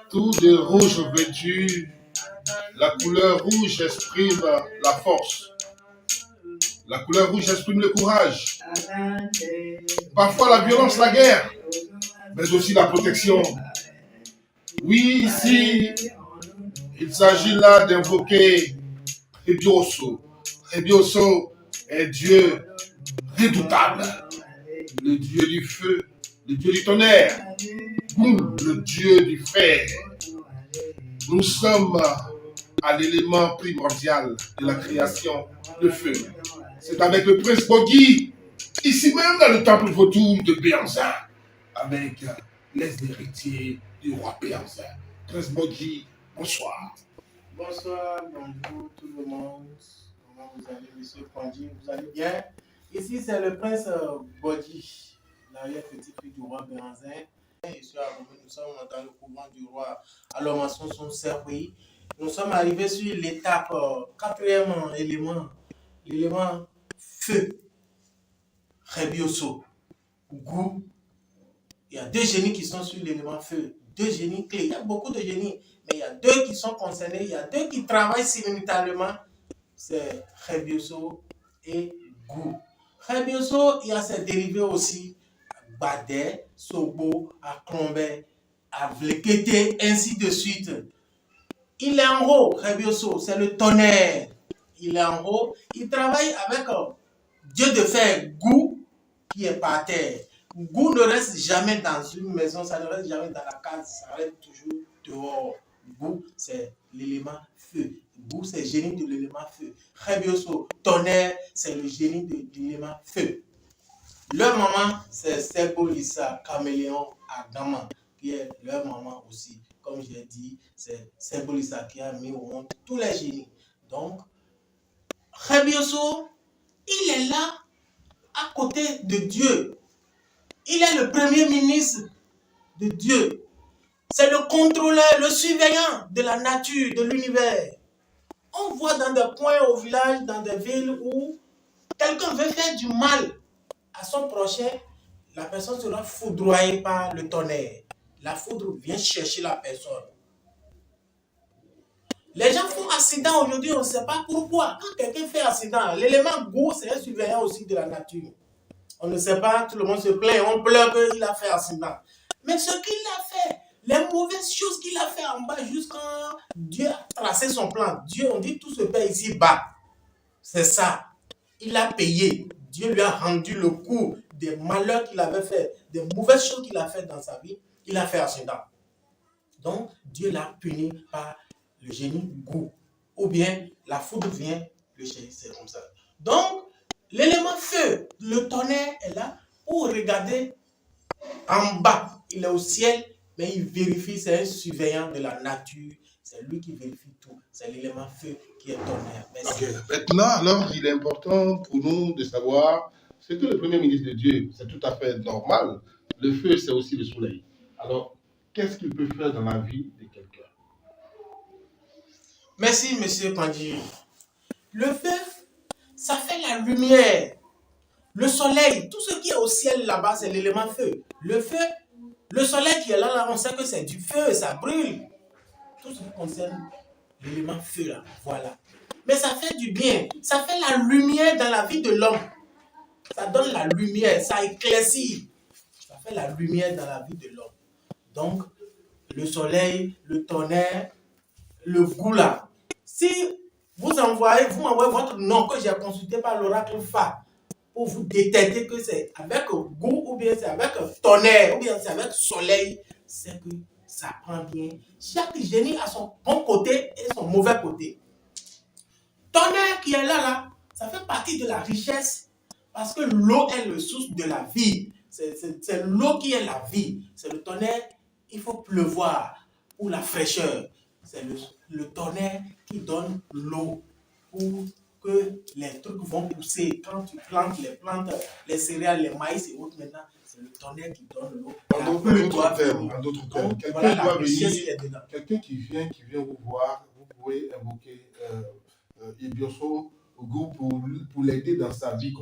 Tout de rouge vêtu, la couleur rouge exprime la force. La couleur rouge exprime le courage. Parfois la violence, la guerre, mais aussi la protection. Oui, ici, il s'agit là d'invoquer Rebioso. Rebioso est Dieu redoutable, le Dieu du feu, le Dieu du tonnerre, le Dieu du fer. Nous sommes à l'élément primordial de la création, le feu. C'est avec le prince Bogi, ici même dans le temple vautour de Béanzin, avec les héritiers du roi Béanzin. Prince Bogi, bonsoir. Bonsoir, bonjour tout le monde. Comment vous allez, monsieur Kondi? Vous allez bien? Ici, c'est le prince Bogi, l'arrière-petit-fils du roi Béanzin. Et nous sommes dans le couvent du roi Alomason son Serpouille. Nous sommes arrivés sur l'étape quatrième élément, l'élément feu, Rebioso, goût. Il y a deux génies qui sont sur l'élément feu, deux génies clés. Il y a beaucoup de génies, mais il y a deux qui sont concernés, il y a deux qui travaillent simultanément. C'est Rebioso et goût. Rebioso, il y a ses dérivés aussi, Badé, Sobo, Aklombe, Avlekete, ainsi de suite. Il est en haut, Rebioso, c'est le tonnerre. Il est en haut, il travaille avec Dieu de fer, goût, qui est par terre. Goût ne reste jamais dans une maison, ça ne reste jamais dans la case, ça reste toujours dehors. Goût, c'est l'élément feu. Goût, c'est le génie de l'élément feu. Rebioso, tonnerre, c'est le génie de l'élément feu. Leur maman, c'est Sebolissa, caméléon, Agama, qui est leur maman aussi. Comme j'ai dit, c'est Sebolissa qui a mis au monde tous les génies. Donc, Rebioso, il est là, à côté de Dieu. Il est le premier ministre de Dieu. C'est le contrôleur, le surveillant de la nature, de l'univers. On voit dans des coins au village, dans des villes où quelqu'un veut faire du mal à son prochain, la personne sera foudroyée par le tonnerre. La foudre vient chercher la personne. Les gens font accident aujourd'hui, on ne sait pas pourquoi. Quand quelqu'un fait accident, l'élément goût, c'est un surveillant aussi de la nature. On ne sait pas, tout le monde se plaint, on pleure qu'il a fait accident. Mais ce qu'il a fait, les mauvaises choses qu'il a fait en bas, jusqu'à Dieu a tracé son plan. Dieu, on dit tout se paie ici-bas. C'est ça. Il a payé. Dieu lui a rendu le coup des malheurs qu'il avait fait, des mauvaises choses qu'il a fait dans sa vie. Il a fait accident. Donc, Dieu l'a puni par le génie goût. Ou bien, la foudre vient le chercher, c'est comme ça. Donc, l'élément feu, le tonnerre est là pour regarder en bas. Il est au ciel, mais il vérifie, c'est un surveillant de la nature. C'est lui qui vérifie tout. C'est l'élément feu qui est tonnerre. Okay. Maintenant, alors, il est important pour nous de savoir ce que le premier ministre de Dieu, c'est tout à fait normal. Le feu, c'est aussi le soleil. Alors, qu'est-ce qu'il peut faire dans la vie de quelqu'un? Merci, monsieur Pandji. Le feu, ça fait la lumière. Le soleil, tout ce qui est au ciel là-bas, c'est l'élément feu. Le feu, le soleil qui est là, on sait que c'est du feu, ça brûle. Tout ce qui concerne l'élément feu là, voilà. Mais ça fait du bien, ça fait la lumière dans la vie de l'homme. Ça donne la lumière, ça éclaircit. Ça fait la lumière dans la vie de l'homme. Donc, le soleil, le tonnerre, le goût là. Si vous m'envoyez votre nom que j'ai consulté par l'oracle Fa pour vous détecter que c'est avec goût ou bien c'est avec tonnerre ou bien c'est avec soleil, c'est que ça prend bien. Chaque génie a son bon côté et son mauvais côté. Tonnerre qui est là, ça fait partie de la richesse parce que l'eau est le source de la vie. C'est l'eau qui est la vie. C'est le tonnerre, il faut pleuvoir pour la fraîcheur. C'est le tonnerre qui donne l'eau pour que les trucs vont pousser. Quand tu plantes les plantes, les céréales, les maïs et autres, maintenant, c'est le tonnerre qui donne l'eau. En d'autres termes, quelqu'un qui vient vous voir, vous pouvez invoquer Ebioso pour l'aider dans sa vie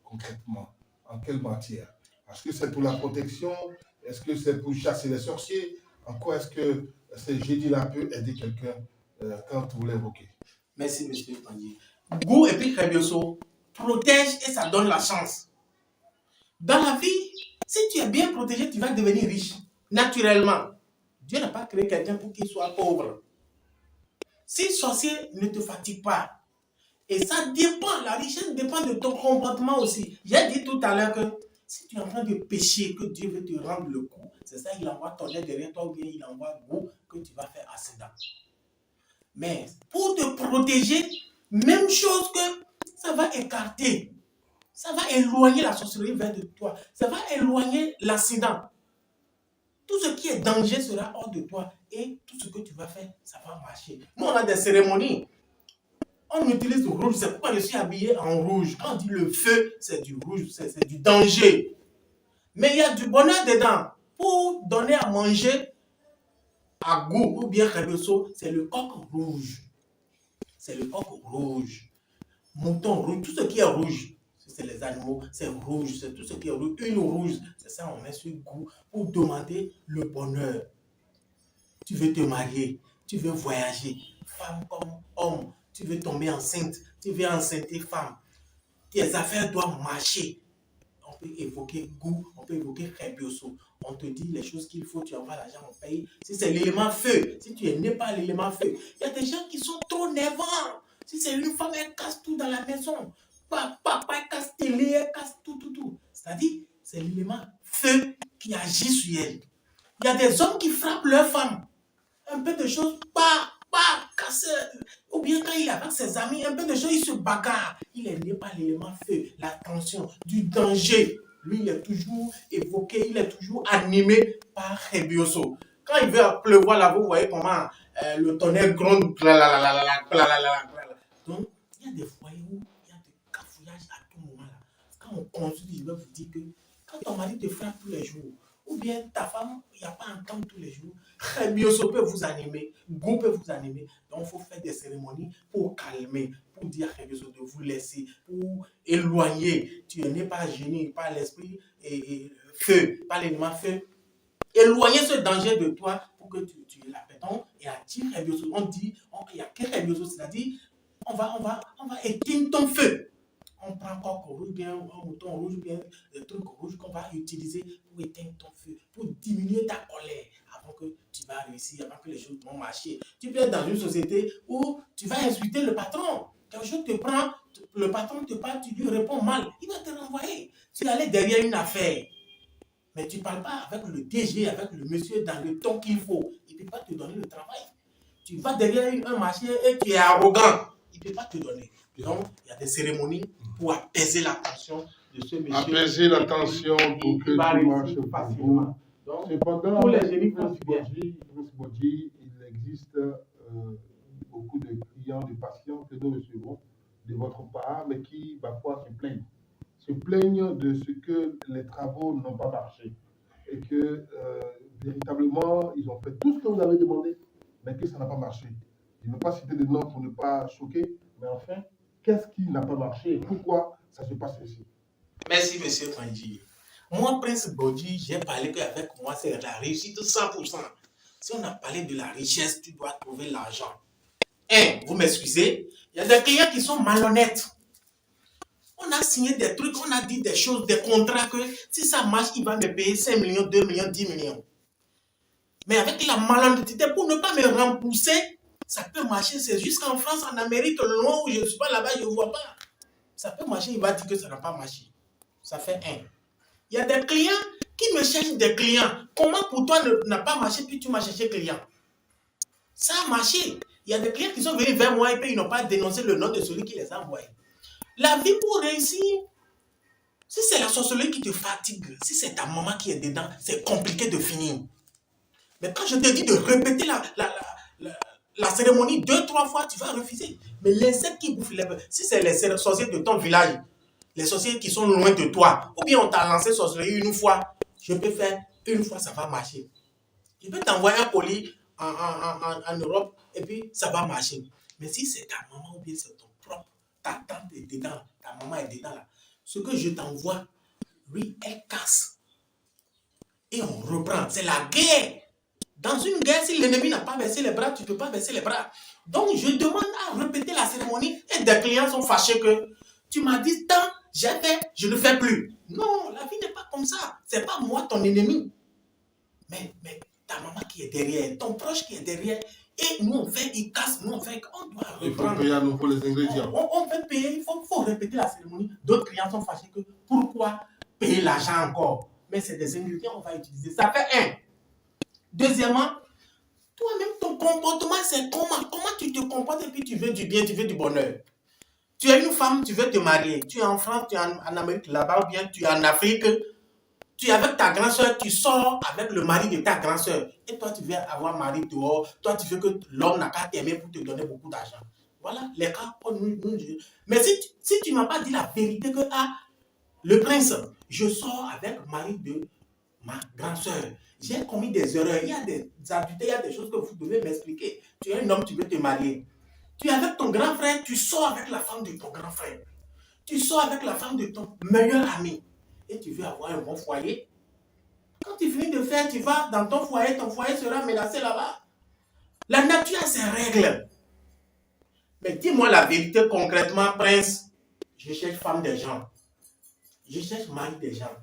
concrètement. En quelle matière? Est-ce que c'est pour la protection? Est-ce que c'est pour chasser les sorciers? En quoi est-ce que ce jeudi-là peut aider quelqu'un quand vous l'évoquez? Merci, monsieur Tanguy. Goût et puis Rebioso protège et ça donne la chance. Dans la vie, si tu es bien protégé, tu vas devenir riche, naturellement. Dieu n'a pas créé quelqu'un pour qu'il soit pauvre. Si sorcier ne te fatigue pas, et ça dépend, la richesse dépend de ton comportement aussi. J'ai dit tout à l'heure que si tu es en train de pécher, que Dieu veut te rendre le coup, c'est ça, il envoie ton aide derrière toi ou bien il envoie goût que tu vas faire accident. Mais pour te protéger, même chose que ça va écarter, ça va éloigner la sorcellerie vers de toi, ça va éloigner l'accident. Tout ce qui est danger sera hors de toi et tout ce que tu vas faire, ça va marcher. Nous, on a des cérémonies. On utilise le rouge, c'est pourquoi je suis habillé en rouge. Quand on dit le feu, c'est du rouge, c'est du danger. Mais il y a du bonheur dedans. Pour donner à manger à goût ou bien Rebioso, c'est le coq rouge. C'est le coq rouge. Mouton rouge, tout ce qui est rouge. C'est les animaux, c'est rouge, c'est tout ce qui est rouge. Une rouge, c'est ça, on met sur le goût pour demander le bonheur. Tu veux te marier, tu veux voyager, femme comme homme, tu veux tomber enceinte, tu veux enceinter femme. Tes affaires doivent marcher. On peut évoquer goût, on peut évoquer Rebioso. On te dit les choses qu'il faut, tu envoies l'argent, on paye. Si c'est l'élément feu, si tu n'es pas l'élément feu, il y a des gens qui sont trop nerveux. Si c'est une femme, elle casse tout dans la maison. Papa, elle casse télé, elle casse tout. C'est-à-dire, c'est l'élément feu qui agit sur elle. Il y a des hommes qui frappent leur femme. Un peu de choses, casser. Ou bien quand il est avec ses amis, un peu de choses, il se bagarre. Il n'est pas l'élément feu, la tension, du danger. Lui, il est toujours évoqué, il est toujours animé par Rebioso. Quand il veut pleuvoir là, vous voyez comment le tonnerre gronde. Donc, il y a des foyers où il y a des cafouillages à tout moment. Là. Quand on consulte, je vais vous dire que quand ton mari te frappe tous les jours, ou bien ta femme, il n'y a pas un temps tous les jours, Rebioso peut vous animer, goût peut vous animer. Donc, il faut faire des cérémonies pour calmer, pour dire à Rebioso de vous laisser, pour éloigner. Tu n'es pas gêné par l'esprit et feu, par l'élément feu. Éloigner ce danger de toi pour que tu aies la paix. Donc, et attire Rebioso. On dit, il n'y a que Rebioso, c'est-à-dire, on va éteindre ton feu. On prend encore rouge, bien un mouton rouge, bien des trucs rouges qu'on va utiliser pour éteindre ton feu, pour diminuer ta colère avant que tu vas réussir, avant que les choses vont marcher. Tu peux être dans une société où tu vas insulter le patron. Quelque chose te prend, le patron te parle, tu lui réponds mal, il va te renvoyer. Tu es allé derrière une affaire, mais tu ne parles pas avec le DG, avec le monsieur dans le ton qu'il faut. Il ne peut pas te donner le travail. Tu vas derrière un marché et tu es arrogant. Il ne peut pas te donner. Donc, il y a des cérémonies pour apaiser la tension de ce monsieur. Apaiser la tension pour que tout marche facilement. Donc, cependant, pour les génies, il existe beaucoup de clients, de patients que nous recevons de votre part, mais qui parfois se plaignent de ce que les travaux n'ont pas marché et que véritablement, ils ont fait tout ce que vous avez demandé, mais que ça n'a pas marché. Je ne veux pas citer de nom pour ne pas choquer, mais enfin, qu'est-ce qui n'a pas marché et pourquoi ça se passe ainsi? Merci, monsieur Tanguy. Moi, Prince Bodji, j'ai parlé qu'avec moi, c'est la réussite 100%. Si on a parlé de la richesse, tu dois trouver l'argent. Vous m'excusez, il y a des clients qui sont malhonnêtes. On a signé des trucs, on a dit des choses, des contrats que si ça marche, il va me payer 5 millions, 2 millions, 10 millions. Mais avec la malhonnêteté, pour ne pas me rembourser, ça peut marcher. C'est jusqu'en France, en Amérique, loin où je ne suis pas là-bas, je ne vois pas. Ça peut marcher, il va dire que ça n'a pas marché. Ça fait un. Il y a des clients qui me cherchent des clients. Comment pour toi n'a pas marché, puis tu m'as cherché client? Ça a marché. Il y a des clients qui sont venus vers moi et puis ils n'ont pas dénoncé le nom de celui qui les a envoyés. La vie pour réussir, si c'est la sorcellerie qui te fatigue, si c'est ta maman qui est dedans, c'est compliqué de finir. Mais quand je te dis de répéter la cérémonie 2-3 fois, tu vas refuser. Mais l'insecte qui bouffe les... Si c'est les sorciers de ton village, les sorciers qui sont loin de toi, ou bien on t'a lancé sorcellerie une fois, je peux faire une fois, ça va marcher. Je peux t'envoyer un colis en Europe et puis ça va marcher. Mais si c'est ta maman ou bien c'est ton propre, ta tante est dedans, ta maman est dedans là, ce que je t'envoie, oui, elle casse. et on reprend. C'est la guerre. Dans une guerre, si l'ennemi n'a pas baissé les bras, tu ne peux pas baisser les bras. Donc, je demande à répéter la cérémonie et des clients sont fâchés que tu m'as dit tant, j'ai fait, je ne fais plus. Non, la vie n'est pas comme ça. Ce n'est pas moi ton ennemi. Mais ta maman qui est derrière, ton proche qui est derrière, et nous on fait, il casse, nous on fait, on doit reprendre. Il faut payer à nous pour les ingrédients. On fait payer, il faut répéter la cérémonie. D'autres clients sont fâchés que pourquoi payer l'argent encore? Mais c'est des ingrédients qu'on va utiliser. Ça fait un. Deuxièmement, toi-même, ton comportement, c'est comment tu te comportes et puis tu veux du bien, tu veux du bonheur. Tu es une femme, tu veux te marier. Tu es en France, tu es en Amérique là-bas, ou bien tu es en Afrique. Tu es avec ta grand-soeur, tu sors avec le mari de ta grand-soeur. Et toi, tu veux avoir mari dehors. Toi, tu veux que l'homme n'a qu'à t'aimer pour te donner beaucoup d'argent. Voilà les cas. Mais si tu ne m'as pas dit la vérité que le prince, je sors avec le mari de ma grand-soeur. J'ai commis des erreurs. Il y a des habitudes, il y a des choses que vous devez m'expliquer. Tu es un homme, tu veux te marier. Tu es avec ton grand frère, tu sors avec la femme de ton grand frère. Tu sors avec la femme de ton meilleur ami. Et tu veux avoir un bon foyer. Quand tu finis de faire, tu vas dans ton foyer sera menacé là-bas. La nature a ses règles. Mais dis-moi la vérité concrètement, prince. Je cherche femme des gens. Je cherche mari des gens.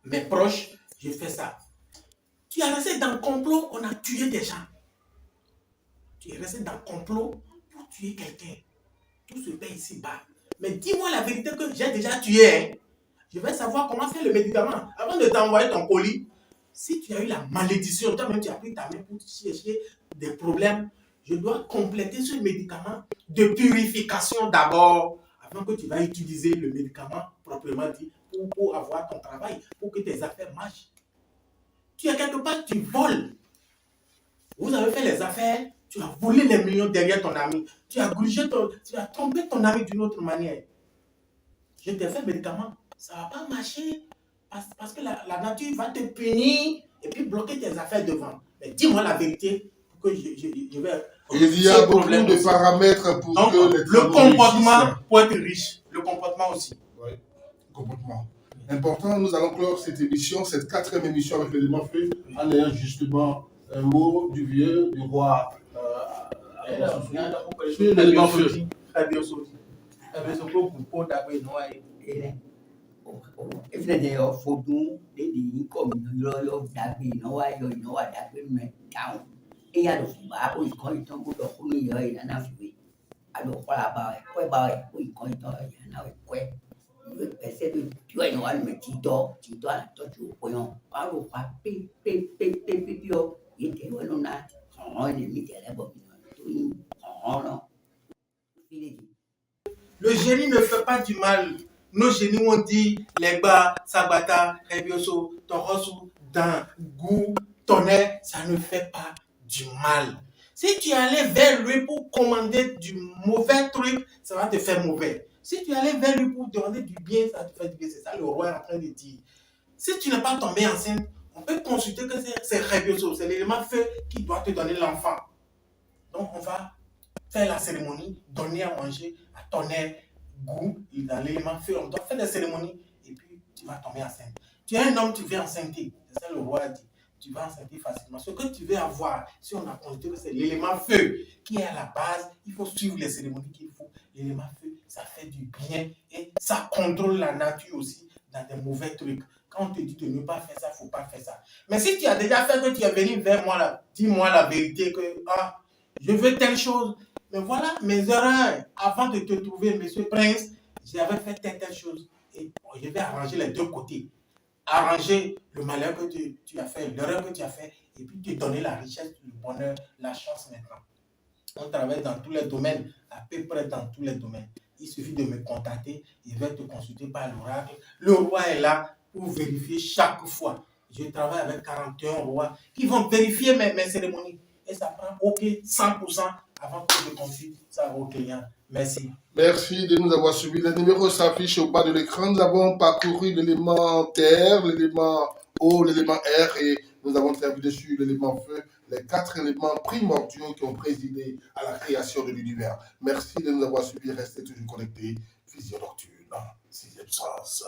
Mes proches, je fais ça. Tu es resté dans le complot, on a tué des gens. Tu es resté dans le complot pour tuer quelqu'un. Tout se paie ici-bas. Mais dis-moi la vérité que j'ai déjà tué. Hein. Je vais savoir comment faire le médicament. Avant de t'envoyer ton colis, si tu as eu la malédiction, toi-même tu as pris ta main pour chercher des problèmes, je dois compléter ce médicament de purification d'abord, avant que tu vas utiliser le médicament proprement dit pour avoir ton travail, pour que tes affaires marchent. Tu es quelque part, tu voles. Vous avez fait les affaires, tu as volé les millions derrière ton ami. Tu as trompé ton ami d'une autre manière. Je t'ai fait le médicament. Ça ne va pas marcher parce que la nature va te punir et puis bloquer tes affaires devant. Mais dis-moi la vérité pour que je vais... Il y a beaucoup de paramètres pour donc, que les le comportement pour être riche. Le comportement aussi. Oui, comportement. Important, nous allons clore cette émission, cette 4e émission avec l'élément feu, en ayant justement un mot du vieux, du roi. Sur l'élément feu. Très bien sauté. If they are for do, they didn't come to your daggy, no why you know what that will make down. He had a Bible is going to go to me and half way. I don't call about it, quite about it, we going to now quit. I said, you ain't one with Tito, and I thought you were on. I will pay, you get one on that. On the media level, doing honor. Le génie ne fait pas du mal. Nos génies ont dit Legba, Sabata, Rebioso, Torosu, Dan, Gou, Tonnerre, ça ne fait pas du mal. Si tu allais vers lui pour commander du mauvais truc, ça va te faire mauvais. Si tu allais vers lui pour demander du bien, ça va te faire du bien. C'est ça le roi est en train de dire. Si tu n'es pas tombé enceinte, on peut consulter que c'est Rebioso, c'est l'élément feu qui doit te donner l'enfant. Donc on va faire la cérémonie, donner à manger à Tonnerre, Goût, dans l'élément feu. On doit faire des cérémonies et puis tu vas tomber enceinte. Tu es un homme, tu veux enceinter. C'est ça le roi a dit. Tu vas enceinter facilement. Ce que tu veux avoir, si on a considéré que c'est l'élément feu qui est à la base, il faut suivre les cérémonies qu'il faut. L'élément feu, ça fait du bien et ça contrôle la nature aussi dans des mauvais trucs. Quand on te dit de ne pas faire ça, il ne faut pas faire ça. Mais si tu as déjà fait que tu es venu vers moi, là, dis-moi la vérité que je veux telle chose. Mais voilà mes erreurs. Avant de te trouver, monsieur Prince, j'avais fait telle chose. Et je vais arranger les deux côtés. Arranger le malheur que tu as fait, l'erreur que tu as fait, et puis te donner la richesse, le bonheur, la chance maintenant. On travaille dans tous les domaines, à peu près dans tous les domaines. Il suffit de me contacter, je vais te consulter par l'oracle. Le roi est là pour vérifier chaque fois. Je travaille avec 41 rois qui vont vérifier mes cérémonies. Et ça prend 100% avant que je confie ça au client. Merci. Merci de nous avoir suivis. Les numéros s'affichent au bas de l'écran. Nous avons parcouru l'élément terre, l'élément eau, l'élément air et nous avons terminé sur l'élément feu, les 4 éléments primordiaux qui ont présidé à la création de l'univers. Merci de nous avoir suivis. Restez toujours connectés. Vision nocturne, 6e sens.